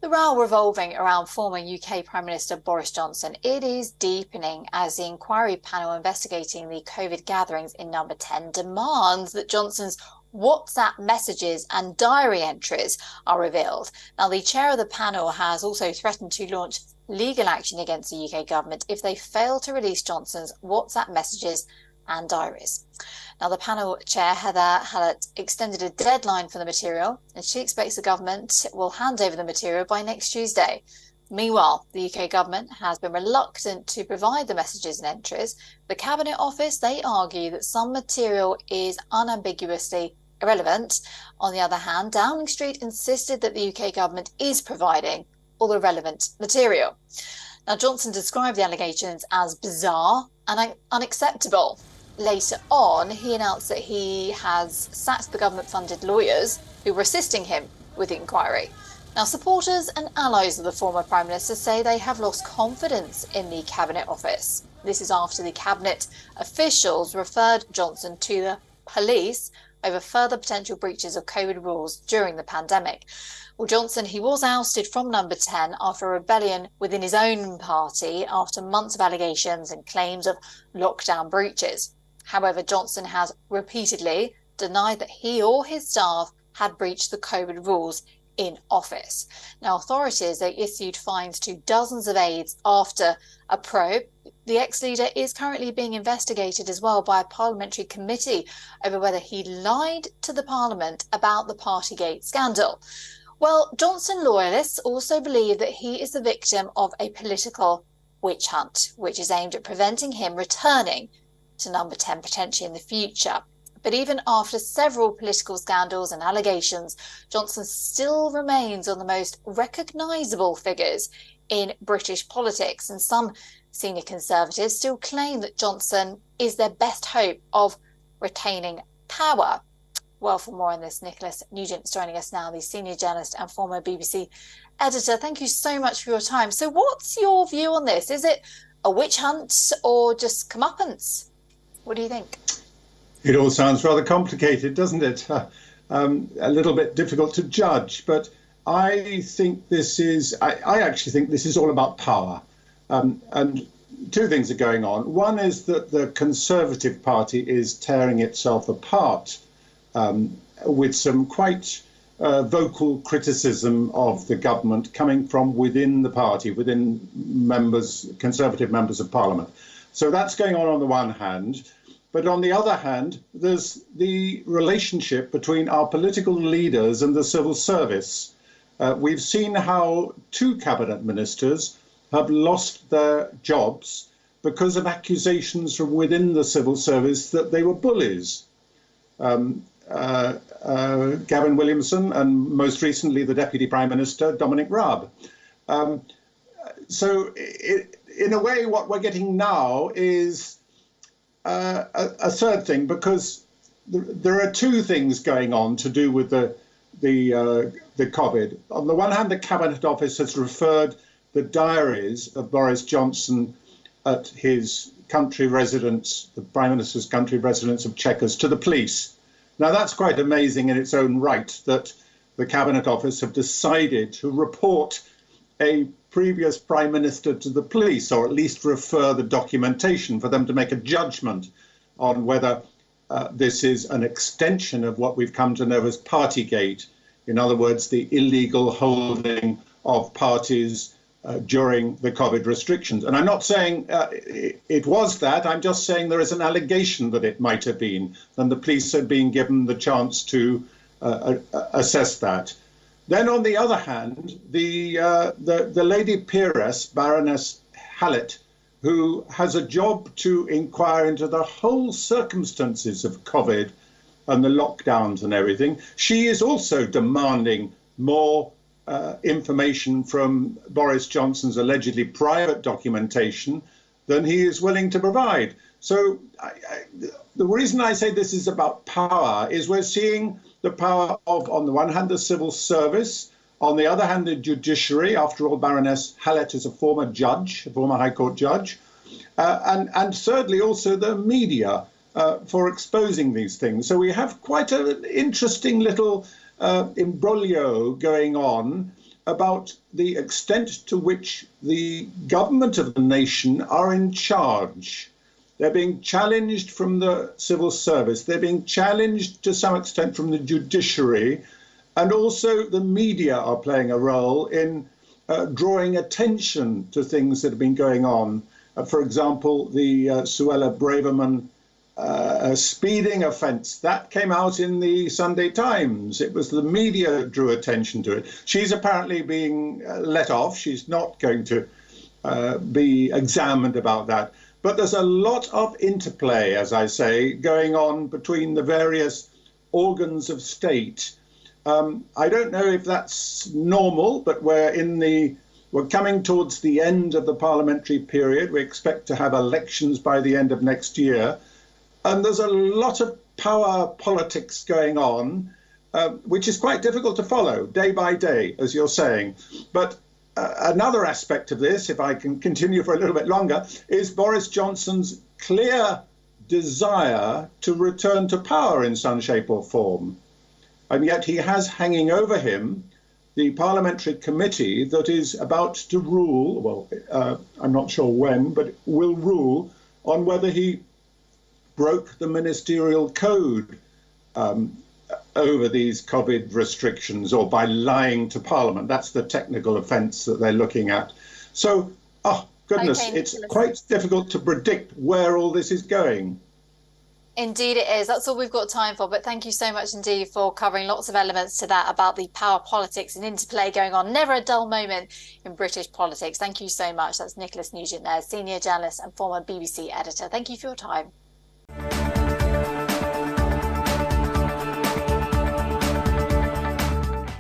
The row revolving around former UK Prime Minister Boris Johnson, it is deepening as the inquiry panel investigating the COVID gatherings in Number 10 demands that Johnson's WhatsApp messages and diary entries are revealed. Now, the chair of the panel has also threatened to launch legal action against the UK government if they fail to release Johnson's WhatsApp messages and diaries. Now, the panel chair, Heather Hallett, extended a deadline for the material, and she expects the government will hand over the material by next Tuesday. Meanwhile, the UK government has been reluctant to provide the messages and entries. The Cabinet Office, they argue that some material is unambiguously irrelevant. On the other hand, Downing Street insisted that the UK government is providing all the relevant material. Now, Johnson described the allegations as bizarre and unacceptable. Later on, he announced that he has sacked the government-funded lawyers who were assisting him with the inquiry. Now, supporters and allies of the former Prime Minister say they have lost confidence in the Cabinet Office. This is after the Cabinet officials referred Johnson to the police over further potential breaches of COVID rules during the pandemic. Well, Johnson, he was ousted from Number 10 after a rebellion within his own party after months of allegations and claims of lockdown breaches. However, Johnson has repeatedly denied that he or his staff had breached the COVID rules in office. Now, authorities, they issued fines to dozens of aides after a probe. The ex-leader is currently being investigated as well by a parliamentary committee over whether he lied to the Parliament about the Partygate scandal. Well, Johnson loyalists also believe that he is the victim of a political witch hunt, which is aimed at preventing him returning to Number 10 potentially in the future. But even after several political scandals and allegations, Johnson still remains one of the most recognisable figures in British politics, and some senior Conservatives still claim that Johnson is their best hope of retaining power. Well, for more on this, Nicholas Nugent's joining us now, the senior journalist and former BBC editor. Thank you so much for your time. So what's your view on this? Is it a witch hunt or just comeuppance? What do you think? It all sounds rather complicated, doesn't it? A little bit difficult to judge, but I think this is, I actually think this is all about power. And two things are going on. One is that the Conservative Party is tearing itself apart with some quite vocal criticism of the government coming from within the party, within Conservative members of Parliament. So that's going on the one hand. But on the other hand, there's the relationship between our political leaders and the civil service. We've seen how two cabinet ministers have lost their jobs because of accusations from within the civil service that they were bullies. Gavin Williamson and most recently the Deputy Prime Minister, Dominic Raab. So in a way, what we're getting now is a third thing, because there are two things going on to do with the COVID. On the one hand, the Cabinet Office has referred the diaries of Boris Johnson at his country residence, the Prime Minister's country residence of Chequers, to the police. Now, that's quite amazing in its own right that the Cabinet Office have decided to report a previous Prime Minister to the police, or at least refer the documentation for them to make a judgment on whether this is an extension of what we've come to know as Partygate. In other words, the illegal holding of parties during the COVID restrictions. And I'm not saying it was that, I'm just saying there is an allegation that it might have been, and the police had been given the chance to assess that. Then, on the other hand, the lady peeress, Baroness Hallett, who has a job to inquire into the whole circumstances of COVID and the lockdowns and everything, she is also demanding more information from Boris Johnson's allegedly private documentation than he is willing to provide. So the reason I say this is about power is we're seeing the power of, on the one hand, the civil service, on the other hand, the judiciary. After all, Baroness Hallett is a former judge, a former High Court judge, and thirdly, also the media for exposing these things. So we have quite an interesting little imbroglio going on. about the extent to which the government of the nation are in charge. They're being challenged from the civil service. They're being challenged to some extent from the judiciary. And also the media are playing a role in drawing attention to things that have been going on. For example, the Suella Braverman speeding offence, that came out in the Sunday Times. It was the media that drew attention to it. She's apparently being let off. She's not going to be examined about that. But there's a lot of interplay, as I say, going on between the various organs of state. I don't know if that's normal, but we're coming towards the end of the parliamentary period. We expect to have elections by the end of next year. And there's a lot of power politics going on, which is quite difficult to follow day by day, as you're saying. But another aspect of this, if I can continue for a little bit longer, is Boris Johnson's clear desire to return to power in some shape or form. And yet he has hanging over him the parliamentary committee that is about to rule, well, I'm not sure when, but will rule on whether he broke the ministerial code over these COVID restrictions or by lying to Parliament. That's the technical offence that they're looking at. So, oh, goodness, okay, it's quite difficult to predict where all this is going. Indeed it is. That's all we've got time for. But thank you so much indeed for covering lots of elements to that about the power politics and interplay going on. Never a dull moment in British politics. Thank you so much. That's Nicholas Nugent there, senior journalist and former BBC editor. Thank you for your time.